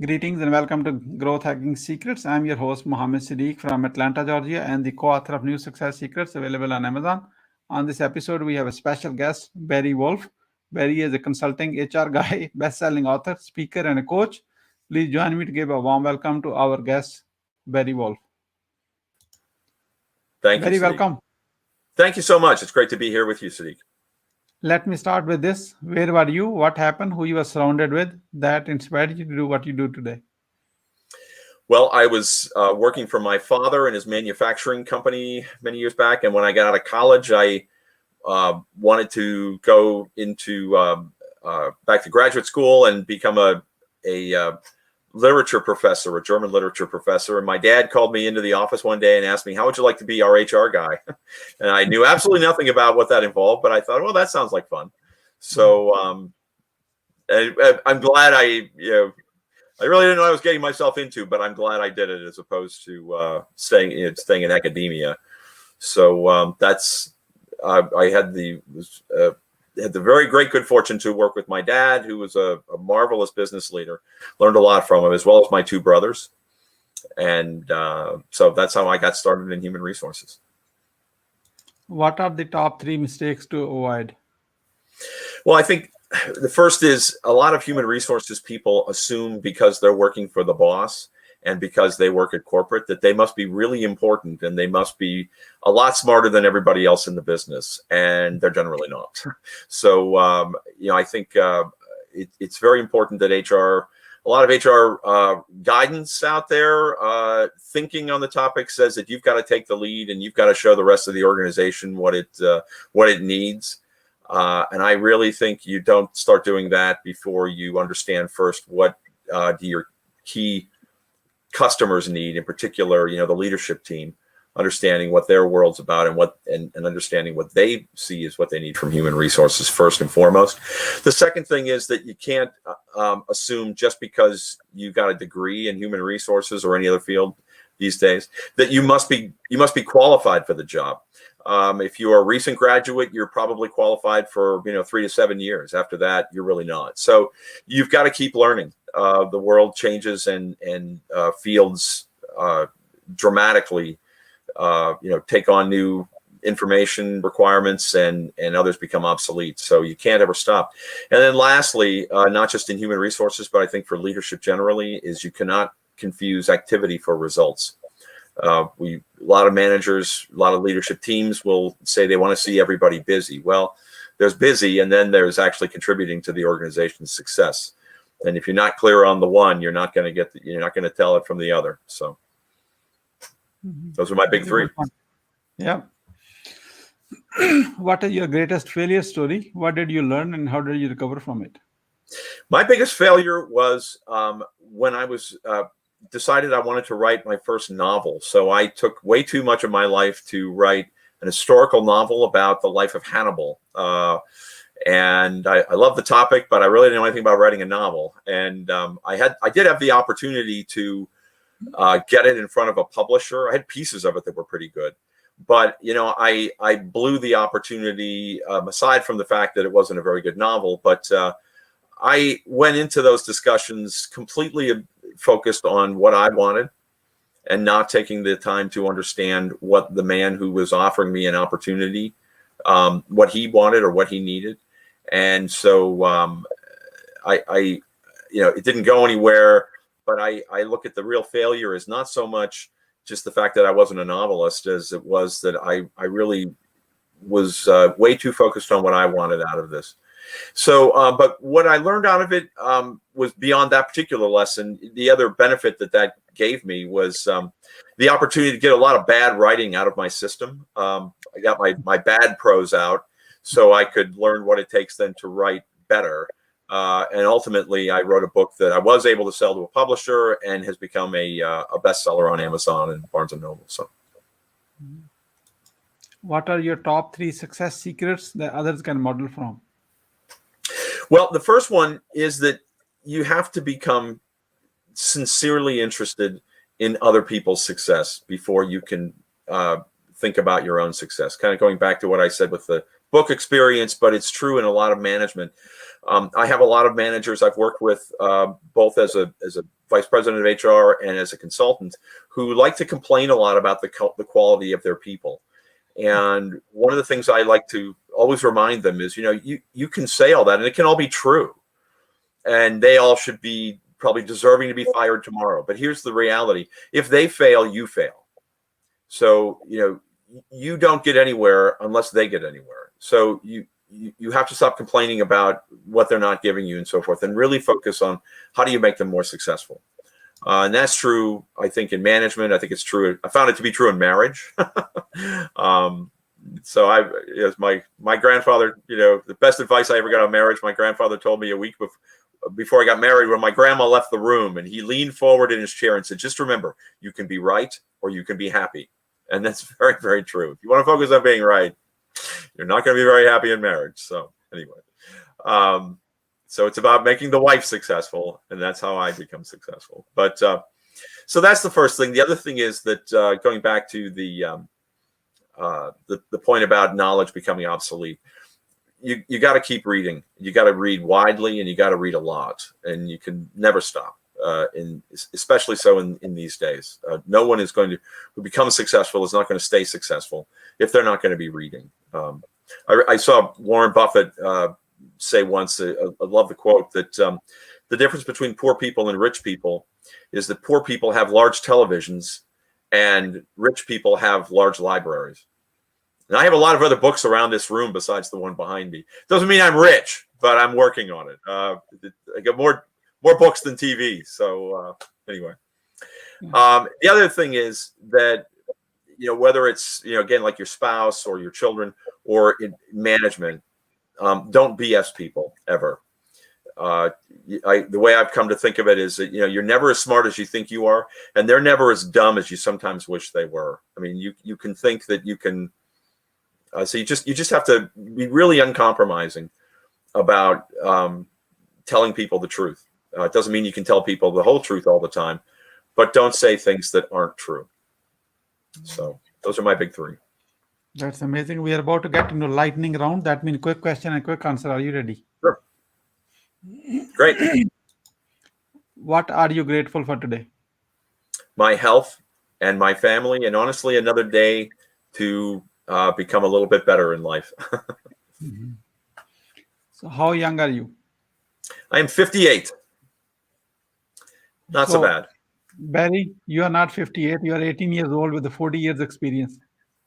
Greetings and welcome to Growth Hacking Secrets. I'm your host, Mohammed Siddique from Atlanta, Georgia, and the co-author of New Success Secrets available on Amazon. On this episode, we have a special guest, Barry Wolfe. Barry is a consulting HR guy, best-selling author, speaker, and a coach. Please join me to give a warm welcome to our guest, Barry Wolfe. Thank you, Barry, Siddique. welcome. Thank you so much. It's great to be here with you, Siddique. Let me start with this. Where were you? What happened? Who you were surrounded with that inspired you to do what you do today? Well, I was working for my father and his manufacturing company many years back. And when I got out of college, I wanted to go into back to graduate school and become a literature professor, a German literature professor. And my dad called me into the office one day and asked me, how would you like to be our HR guy? And I knew absolutely nothing about what that involved, but I thought, well, that sounds like fun. So I'm glad I really didn't know what I was getting myself into, but I'm glad I did it as opposed to staying in academia. So I had the very great good fortune to work with my dad, who was a marvelous business leader. Learned a lot from him, as well as my two brothers. And so that's how I got started in human resources. What are the top 3 mistakes to avoid? Well, I think the first is a lot of human resources people assume because they're working for the boss and because they work at corporate that they must be really important and they must be a lot smarter than everybody else in the business, and they're generally not. So I think it's very important that a lot of HR guidance out there thinking on the topic says that you've got to take the lead and you've got to show the rest of the organization what it needs. And I really think you don't start doing that before you understand first what do your key customers need, in particular, the leadership team, understanding what their world's about and understanding what they see is what they need from human resources first and foremost. The second thing is that you can't assume just because you got a degree in human resources or any other field these days that you must be qualified for the job. If you are a recent graduate, you're probably qualified for 3 to 7 years. After that, you're really not. So you've got to keep learning. The world changes and fields dramatically take on new information requirements and others become obsolete. So you can't ever stop. And then lastly, not just in human resources, but I think for leadership generally, is you cannot confuse activity for results. A lot of managers, a lot of leadership teams will say they want to see everybody busy. Well, there's busy, and then there's actually contributing to the organization's success. And if you're not clear on the one, you're not going to tell it from the other. So those are my big 3. Yeah. What is your greatest failure story? What did you learn and how did you recover from it? My biggest failure was when I was decided I wanted to write my first novel. So I took way too much of my life to write an historical novel about the life of Hannibal. And I love the topic, but I really didn't know anything about writing a novel. And I did have the opportunity to get it in front of a publisher. I had pieces of it that were pretty good. But, I blew the opportunity, aside from the fact that it wasn't a very good novel. But I went into those discussions completely focused on what I wanted and not taking the time to understand what the man who was offering me an opportunity, what he wanted or what he needed. And so it didn't go anywhere, but I look at the real failure as not so much just the fact that I wasn't a novelist as it was that I really was way too focused on what I wanted out of this. So, but what I learned out of it was beyond that particular lesson. The other benefit that gave me was the opportunity to get a lot of bad writing out of my system. I got my bad prose out so I could learn what it takes then to write better. And ultimately, I wrote a book that I was able to sell to a publisher and has become a bestseller on Amazon and Barnes & Noble. So, what are your top 3 success secrets that others can model from? Well, the first one is that you have to become sincerely interested in other people's success before you can think about your own success. Kind of going back to what I said with the book experience, but it's true in a lot of management. I have a lot of managers I've worked with, both as a vice president of HR and as a consultant, who like to complain a lot about the quality of their people. And one of the things I like to always remind them is, you can say all that and it can all be true. And they all should be probably deserving to be fired tomorrow. But here's the reality. If they fail, you fail. So, you don't get anywhere unless they get anywhere. So you have to stop complaining about what they're not giving you and so forth, and really focus on how do you make them more successful. And that's true, I think, in management. I think it's true. I found it to be true in marriage. So as my grandfather, the best advice I ever got on marriage, my grandfather told me a week before I got married, when my grandma left the room, and he leaned forward in his chair and said, just remember, you can be right or you can be happy. And that's very, very true. If you want to focus on being right, you're not going to be very happy in marriage. So anyway, so it's about making the wife successful, and that's how I become successful. But so that's the first thing. The other thing is that going back to the point about knowledge becoming obsolete, you got to keep reading. You got to read widely, and you got to read a lot, and you can never stop. Especially so in these days, no one is going to who becomes successful is not going to stay successful if they're not going to be reading. I saw Warren Buffett say once, I love the quote, that the difference between poor people and rich people is that poor people have large televisions and rich people have large libraries. And I have a lot of other books around this room besides the one behind me. Doesn't mean I'm rich, but I'm working on it. I got more books than TV. So anyway, the other thing is that, whether it's, again, like your spouse or your children or in management, don't BS people ever. The way I've come to think of it is that, you're never as smart as you think you are, and they're never as dumb as you sometimes wish they were. I mean, you can think that you can, so you just have to be really uncompromising about telling people the truth. It doesn't mean you can tell people the whole truth all the time, but don't say things that aren't true. So those are my big three. That's amazing. We are about to get into lightning round. That means quick question and quick answer. Are you ready? Sure. Great. What are you grateful for today? My health and my family, and honestly, another day to become a little bit better in life. So how young are you? I am 58. Not so bad. Barry, you are not 58. You are 18 years old with a 40 years experience.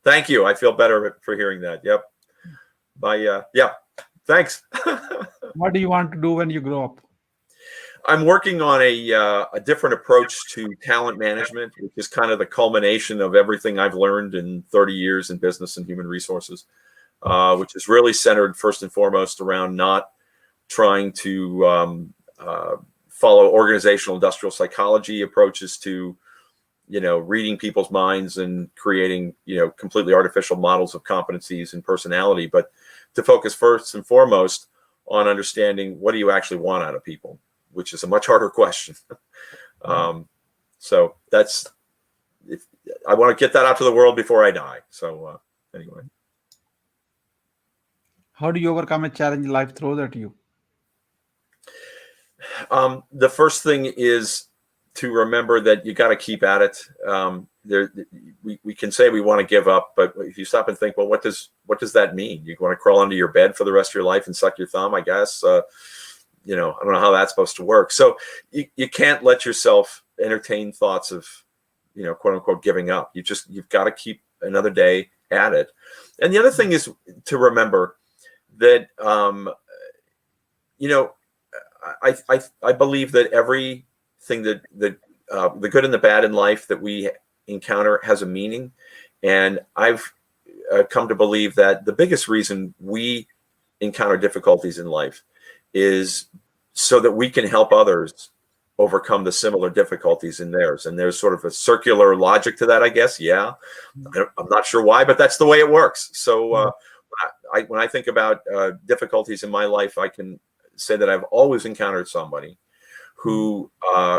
Thank you. I feel better for hearing that. Yep. Yeah. Thanks. What do you want to do when you grow up? I'm working on a different approach to talent management, which is kind of the culmination of everything I've learned in 30 years in business and human resources, which is really centered first and foremost around not trying to follow organizational industrial psychology approaches to, reading people's minds and creating, completely artificial models of competencies and personality, but to focus first and foremost on understanding what do you actually want out of people, which is a much harder question. So I want to get that out to the world before I die. So anyway. How do you overcome a challenge life throws at you? The first thing is to remember that you got to keep at it. We can say we want to give up, but if you stop and think, well, what does that mean? You want to crawl under your bed for the rest of your life and suck your thumb, I guess. I don't know how that's supposed to work. So you can't let yourself entertain thoughts of, quote unquote, giving up. You've got to keep another day at it. And the other thing is to remember that, I believe that everything that the good and the bad in life that we encounter has a meaning. And I've come to believe that the biggest reason we encounter difficulties in life is so that we can help others overcome the similar difficulties in theirs. And there's sort of a circular logic to that, I guess. Yeah. I'm not sure why, but that's the way it works. So when I think about difficulties in my life, I can say that I've always encountered somebody who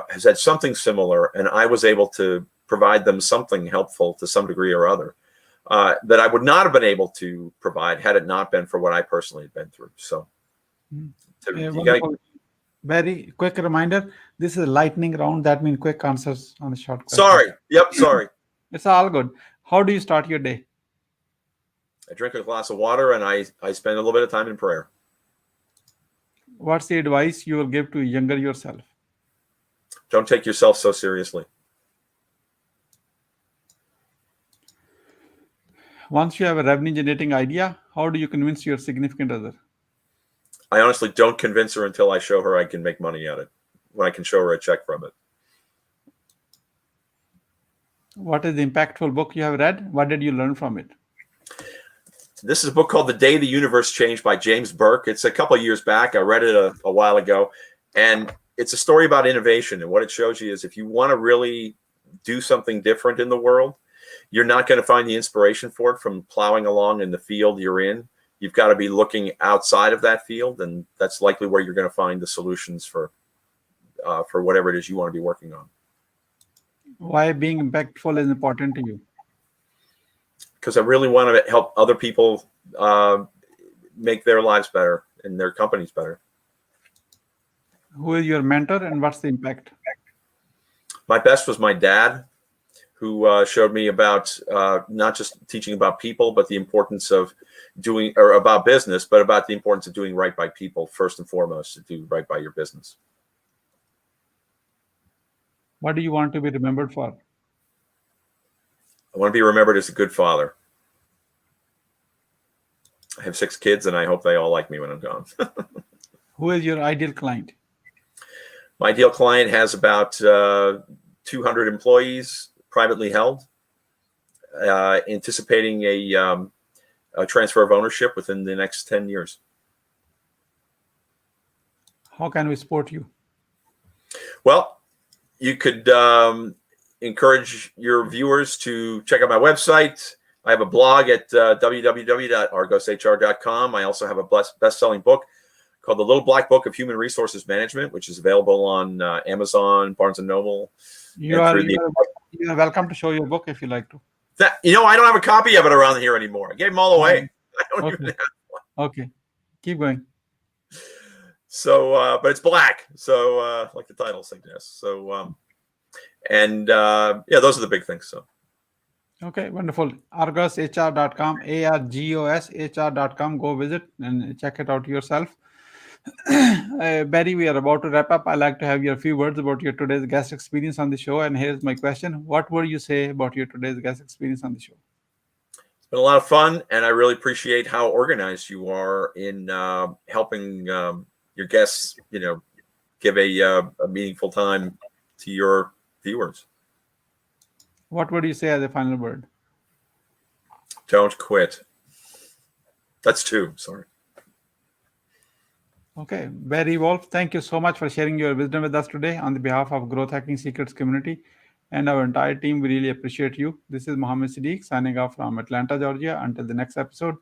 has had something similar, and I was able to provide them something helpful to some degree or other that I would not have been able to provide had it not been for what I personally had been through. So Very quick reminder, this is a lightning round. That means quick answers on the short question. Sorry. Yep. Sorry. It's all good. How do you start your day? I drink a glass of water and I spend a little bit of time in prayer. What's the advice you will give to younger yourself? Don't take yourself so seriously. Once you have a revenue generating idea, how do you convince your significant other? I honestly don't convince her until I show her I can make money at it, when I can show her a check from it. What is the impactful book you have read? What did you learn from it? This is a book called The Day the Universe Changed by James Burke. It's a couple of years back. I read it a while ago. And it's a story about innovation. And what it shows you is if you want to really do something different in the world, you're not going to find the inspiration for it from plowing along in the field you're in. You've got to be looking outside of that field. And that's likely where you're going to find the solutions for whatever it is you want to be working on. Why being impactful is important to you? Because I really want to help other people make their lives better and their companies better. Who is your mentor and what's the impact? My best was my dad, who showed me about not just teaching about people, but the importance of doing, or about business, but about the importance of doing right by people, first and foremost, to do right by your business. What do you want to be remembered for? I want to be remembered as a good father. I have 6 kids, and I hope they all like me when I'm gone. Who is your ideal client? My ideal client has about 200 employees, privately held, anticipating a transfer of ownership within the next 10 years. How can we support you? Well, you could encourage your viewers to check out my website. I have a blog at www.argoshr.com. I also have a best-selling book called The Little Black Book of Human Resources Management, which is available on Amazon, Barnes & Noble. You are welcome to show your book if you like to. I don't have a copy of it around here anymore. I gave them all away. I don't even have one. Okay. Keep going. So, but it's black. So, like the title suggests. So, yeah, those are the big things. So. Okay, wonderful. ArgosHR.com, ARGOSHR.com. Go visit and check it out yourself. Barry, we are about to wrap up. I'd like to have your few words about your today's guest experience on the show. And here's my question. What would you say about your today's guest experience on the show? It's been a lot of fun, and I really appreciate how organized you are in helping your guests, give a meaningful time to your viewers. What would you say as a final word? Don't quit. That's 2. Sorry. Okay. Barry Wolfe, thank you so much for sharing your wisdom with us today on the behalf of Growth Hacking Secrets community and our entire team. We really appreciate you. This is Mohammed Siddique signing off from Atlanta, Georgia. Until the next episode,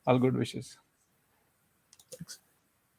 all good wishes. Thanks.